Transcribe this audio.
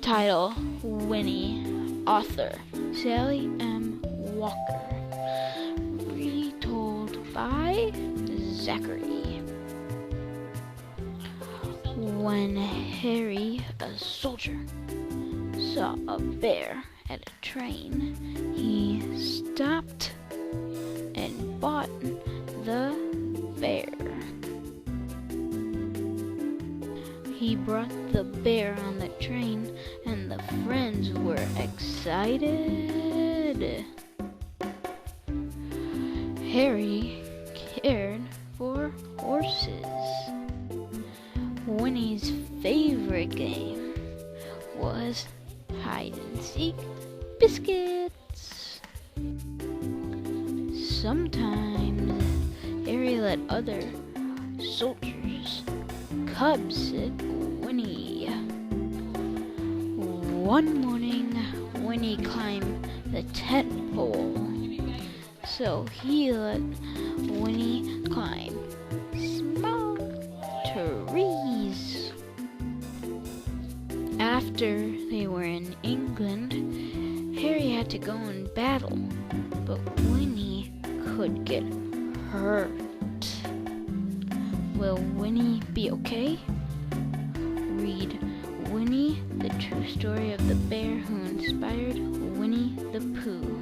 Title: Winnie. Author: Sally M. Walker. Retold by Zachary. When Harry, a soldier, saw a bear at a train, he stopped and bought the bear. He brought the bear on the train, and the friends were excited. Harry cared for horses. Winnie's favorite game was hide-and-seek biscuits. Sometimes Harry let other soldiers cubs at Winnie. One morning, Winnie climbed the tent pole, so he let Winnie climb small trees. After they were in England, Harry had to go in battle, but Winnie could get hurt. Will Winnie be okay? Read Winnie, the true story of the bear who inspired Winnie the Pooh.